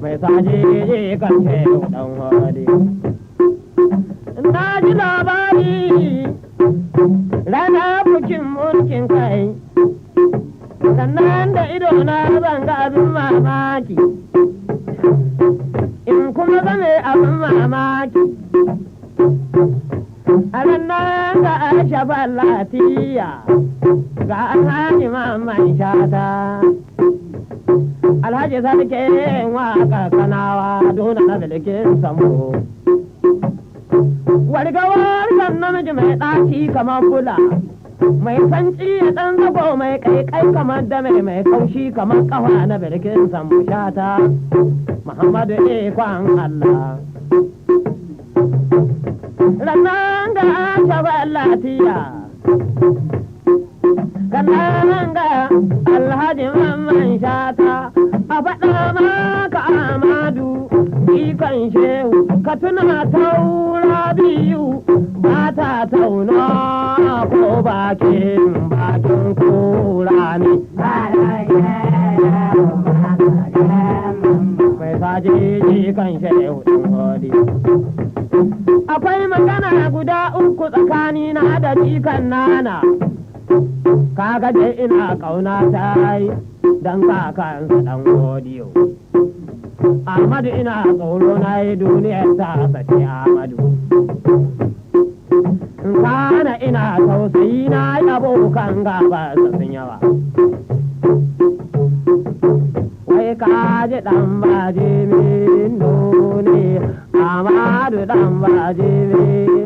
mai saje kan ce dan wani na ji labari rana bukin mulkin kai sannan da ido na zanga abin mamaki in kuma zame abin mamaki a ranar da aisha latiya ga alhaji mamman shata alhaji sarki waka kanawa dole na dalilin samu wargawar kan namiji mai ɗaci kamar bula mai sanci ya ɗan zago mai kaikai kamar dame mai kaushi kamar kafa na birkin samu shata muhammadu ikon allah rannan ga aisha latiya kannan ga alhaji mamman shata a faɗa maka amadu ikon shehu ka tuna taura biyu ba ta tauna ko bakin kura ne mai saje kan shehu ɗin hodi akwai magana guda uku tsakanina da jikan nana kaga dai ina kauna ta yi don kakansa dan godiyo Ahmadu ina tsoro na yi duniyar ta sace Ahmadu kana ina tausayi na yi abokan gaba sun yawa wai kaji dan baje min ne Ahmadu dan baje min